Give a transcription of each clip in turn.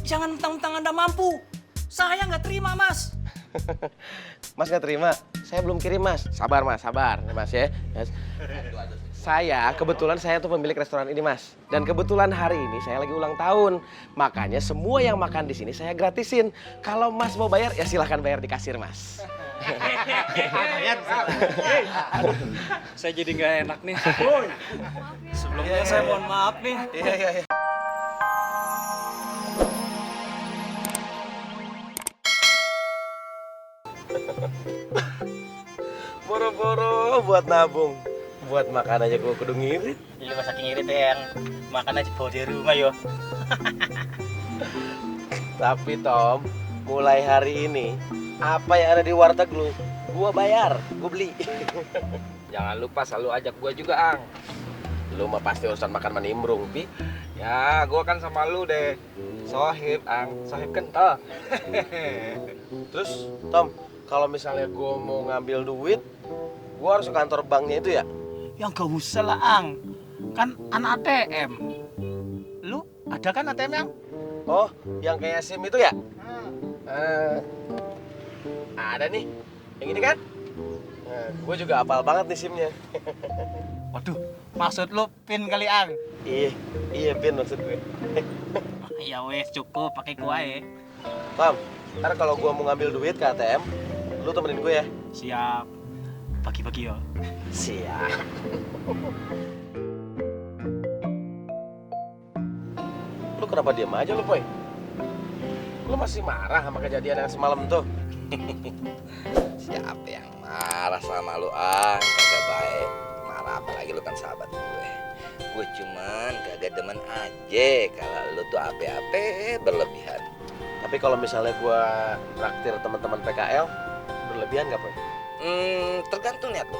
Jangan mentang-mentang Anda mampu. Saya nggak terima, Mas. Mas nggak terima? Saya belum kirim, Mas. Sabar, Mas. Sabar, Mas ya. Yes. Kebetulan saya tuh pemilik restoran ini, Mas. Dan kebetulan hari ini saya lagi ulang tahun. Makanya semua yang makan di sini saya gratisin. Kalau Mas mau bayar, ya silahkan bayar di kasir, Mas. Saya jadi nggak enak nih. Sebelumnya saya mohon maaf nih. Iya. Boro-boro buat nabung. Buat makan aja gue kudu ngirit. Iya masa ngirit yang makan aja bawa di rumah yo. Tapi Tom, mulai hari ini apa yang ada di warteg lu, gua bayar, gua beli. Jangan lupa selalu ajak gua juga, Ang. Lu mah pasti urusan makan manimbrung, Pi. Ya, gua kan sama lu deh. Sohib, Ang. Sohib kental. Terus, Tom, kalau misalnya gua mau ngambil duit, gua harus ke kantor banknya itu ya? Yang gak usah lah Ang. Kan anak ATM. Lu ada kan ATM yang? Oh, yang kayak SIM itu ya? Ada nih, yang ini kan? Gue juga hafal banget nih SIM-nya. Waduh, maksud lu pin kali Ang? Iya pin maksud gue. Ya wes cukup pakai kuai. Tom, ntar kalau gue mau ngambil duit ke ATM, lu temenin gue ya? Siap. Bagi-bagi yo. Siap. Lu kenapa diam aja lu, Boy? Lu masih marah sama kejadian yang semalam tuh? Siapa yang marah sama lu, Ang? Kagak baik. Marah apalagi lu kan sahabat gue. Gue cuman kagak demen aja kalau lu tuh ape-ape berlebihan. Tapi kalau misalnya gue traktir teman-teman PKL, berlebihan nggak, Boy? Tergantung niat lu.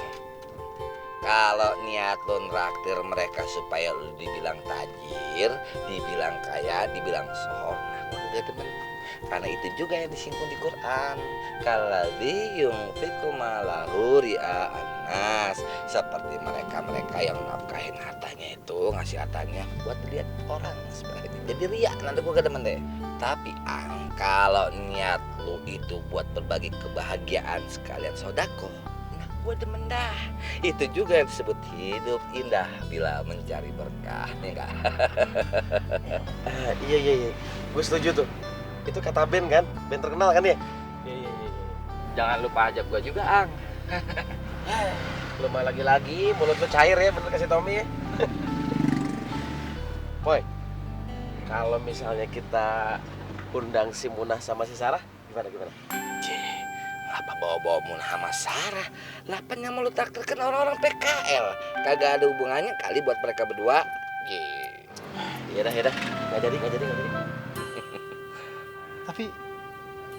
Kalau niat lu nraktir mereka supaya lu dibilang tajir, dibilang kaya, dibilang sohor, nah gue udah demen. Karena itu juga yang disinggung di Quran. Kalladzi yunfiqu malahu ria'an nas. Seperti mereka-mereka yang nafkahin hartanya itu, ngasih hartanya buat dilihat orang seperti itu. Jadi riak, nanti gue gak demen deh. Tapi Ang, kalau niat lu itu buat berbagi kebahagiaan sekalian sodako, nah gue demen dah. Itu juga yang disebut hidup indah bila mencari berkah, ya enggak? Iya. Gue setuju tuh. Itu kata band kan? Band terkenal kan ya? Iya. Jangan lupa ajak gue juga, Ang. Lu mah lagi-lagi mulut lu cair ya, bener kasih Tommy ya. Boy, kalau misalnya kita undang si Munah sama si Sarah, gimana? Ngapa bawa-bawa Munah sama Sarah? Lapan yang mau lu traktir kan orang-orang PKL. Kagak ada hubungannya kali buat mereka berdua. Iya dah. Nggak jadi. Tapi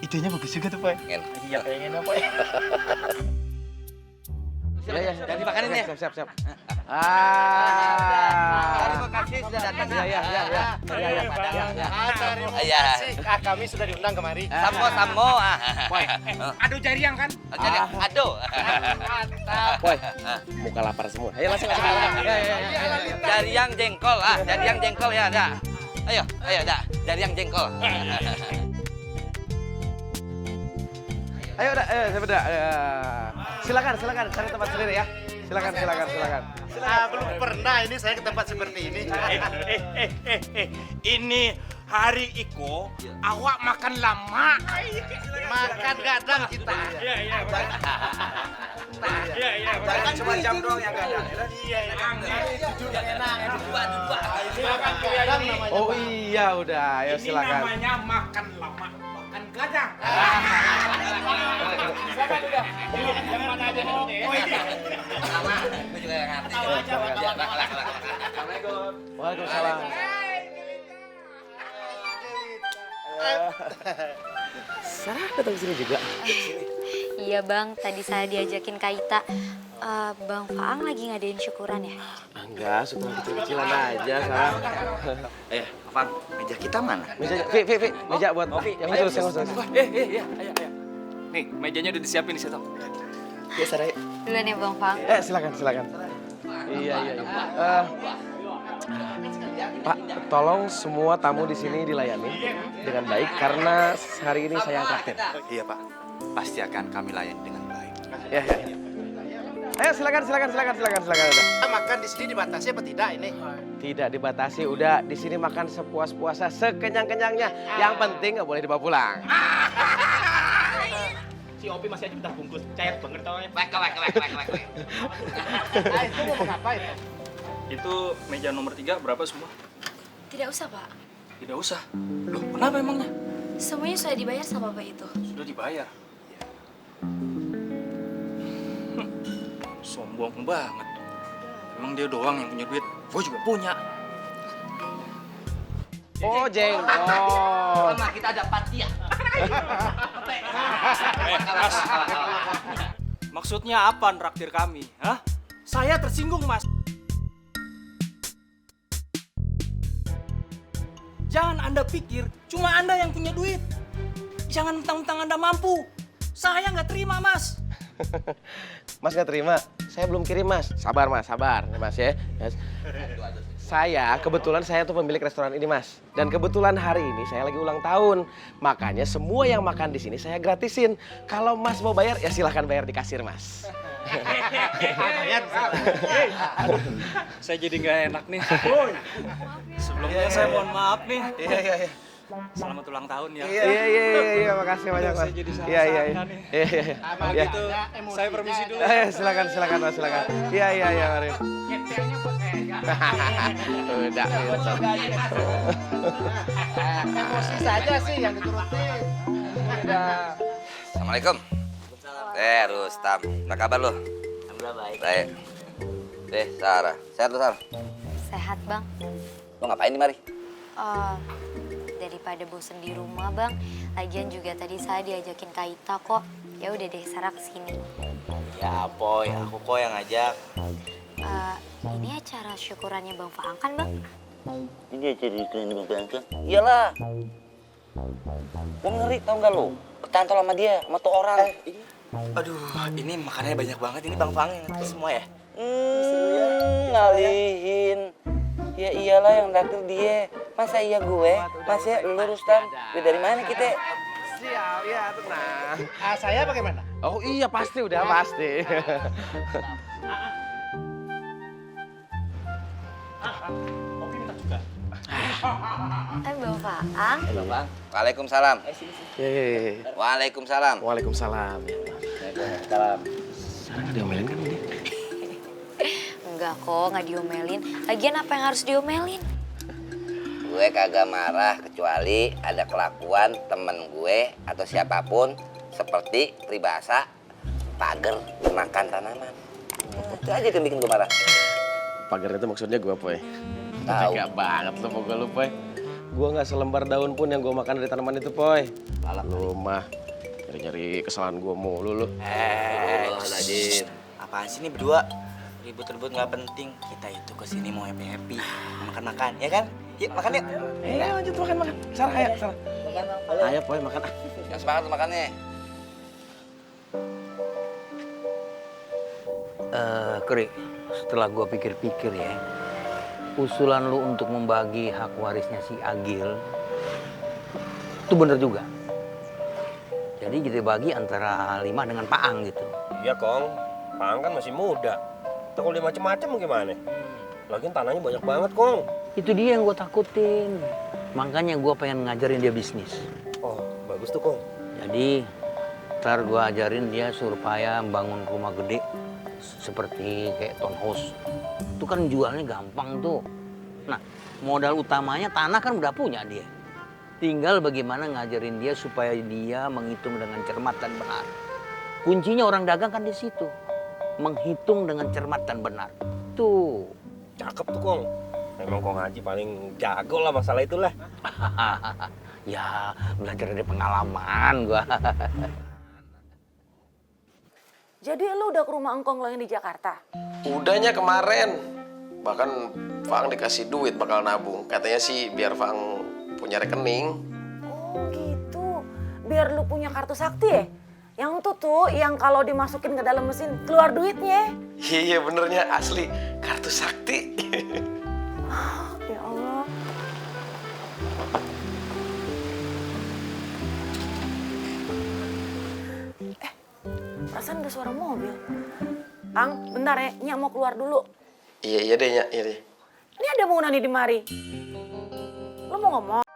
idenya bagus juga tuh, Boy. Iya pengen apa ya? Iya. Jadi makanin ya. Siap. Terima kasih sudah datang. Iya. Iya. Kami sudah diundang kemari. Samo. Aduh jariang kan? Jadi aduh. Boy, muka lapar semua. Ayo langsung. Dari yang jengkol dari yang jengkol ya, dah. Ayo, dah. Dari yang jengkol. Ayo dah, silakan cari tempat sendiri ya. Silakan. Belum pernah ini saya ke tempat seperti ini. Ini hari Iko, awak makan lama. Makan gadang kita. Iya. Jangan cuma jam doang yang gak ada. Makan gadang namanya. Oh iya udah, ayo silakan. Namanya makan lama, makan gadang. Silakan udah. Yang mana aja dulu deh. Gue juga ngerti. Assalamualaikum. Waalaikumsalam. Sarah datang sini juga. Iya bang, tadi saya diajakin Kak Ita. Bang Faang lagi ngadain syukuran ya? Enggak, syukuran kecil-kecilan aja, Sarah. Apaan? Meja kita mana? Meja, meja buat yang khusus. Iya. Nih, mejanya udah disiapin di situ. Ya, Sarah. Duluan ya Bang Faang. Silakan. Iya. Pak, tolong semua tamu di sini dilayani dengan baik karena hari ini saya yang traktir. Iya Pak, pasti akan kami layani dengan baik. Ya. Ayo silakan. Makan di sini dibatasi apa tidak ini? Tidak dibatasi, udah di sini makan sepuas-puasa, sekenyang-kenyangnya. Yang penting nggak boleh dibawa pulang. Si Opi masih aja minta bungkus, cair banget taunya. Itu mau ngapa itu? Itu meja nomor 3 berapa semua? Tidak usah, Pak. Tidak usah. Loh, kenapa emangnya? Semuanya sudah dibayar sama Bapak itu. Sudah dibayar. Sombong banget. Emang dia doang yang punya duit. Gue juga punya. Oh, jengkol. Karena kita ada patia. Mas. Maksudnya apa traktir kami? Hah? Saya tersinggung, Mas. Jangan Anda pikir cuma Anda yang punya duit. Jangan mentang-mentang Anda mampu. Saya nggak terima, Mas. Mas nggak terima? Saya belum kirim, Mas. Sabar, nih, Mas ya. Yes. Kebetulan saya tuh pemilik restoran ini, Mas. Dan kebetulan hari ini saya lagi ulang tahun. Makanya semua yang makan di sini saya gratisin. Kalau Mas mau bayar, ya silahkan bayar di kasir, Mas. Saya jadi nggak enak nih. Sebelumnya saya mohon maaf nih. Iya. Selamat ulang tahun ya. Iya, makasih banyak, Mas. Saya jadi salah Iya. sangka nih. Iya. Kalau gitu, saya permisi dulu. Silakan, Mas, silakan. Iya, mari. Udah. Emosi saja sih yang diturutin. Assalamualaikum. Rustam, apa kabar lu? Alhamdulillah baik. Baik. Sarah. Sehat lu, Sarah? Sehat, Bang. Lu ngapain di mari? Daripada bosen di rumah, Bang. Lagian juga tadi saya diajakin Kaita kok. Ya udah deh, Sarah kesini. Ya Poy, aku kok yang ngajak. Ini acara syukurannya Bang Faang kan, Bang? Ini dia cerita di Bang kan? Iyalah. Gue ngeri tau gak lu? Ketantol sama dia, sama tuh orang. Aduh, ini makanannya banyak banget. Ini Bang Fang yang ngerti semua ya? Ngalihin. Ya iyalah yang traktir dia. Masa iya gue? Masa lu Rustam? Duit dari mana kita? Siap, ya tenang. Saya bagaimana? Oh iya, pasti. Bang Faang. Waalaikumsalam. Iya. Waalaikumsalam. Waalaikumsalam. Salam. Sarah nggak diomelin kan ini? Enggak kok, nggak diomelin. Lagian apa yang harus diomelin? Gue kagak marah kecuali ada kelakuan temen gue atau siapapun seperti peribahasa pager makan tanaman. Itu aja yang bikin gue marah. Pagar itu maksudnya gue, Poy. Tahu. Tega banget lo pokoknya lu, Poy. Gue nggak selembar daun pun yang gue makan dari tanaman itu, Poy. Lu mah nyari kesalahan gue mulu lu. Najib. Apaan sih ini berdua? Ribut-ribut nggak penting. Kita itu kesini mau happy, makan-makan, ya kan? Yuk makan yuk. Lanjut makan. Sarah, ayo, Sarah. Ayo, Poy, makan. Yang semangat lu makannya. Keri, setelah gua pikir-pikir ya, usulan lu untuk membagi hak warisnya si Agil itu bener juga. Jadi kita bagi antara Halimah dengan Paang gitu. Iya, Kong. Paang kan masih muda. Kalau dia macem-macem gimana? Lagian tanahnya banyak banget, Kong. Itu dia yang gue takutin. Makanya gue pengen ngajarin dia bisnis. Oh, bagus tuh, Kong. Jadi ntar gue ajarin dia supaya bangun rumah gede seperti kayak townhouse. Itu kan jualnya gampang tuh. Nah, modal utamanya tanah kan udah punya dia. Tinggal bagaimana ngajarin dia supaya dia menghitung dengan cermat dan benar. Kuncinya orang dagang kan di situ. Menghitung dengan cermat dan benar. Tuh. Cakep tuh, Kong. Emang Kong Haji paling jago lah masalah itulah. Ya, belajar dari pengalaman gua. Jadi lu udah ke rumah engkong lo yang di Jakarta? Udahnya kemarin. Bahkan Fang dikasih duit bakal nabung. Katanya sih biar Fang punya rekening. Oh gitu. Biar lu punya kartu sakti ya? Yang itu tuh yang kalau dimasukin ke dalam mesin keluar duitnya. Iya benernya asli kartu sakti. Perasaan ada suara mobil. Ang, bentar ya, Nyak mau keluar dulu. Iya deh, Nyak, iya deh. Ini ada Muna nih di mari. Lo mau ngomong?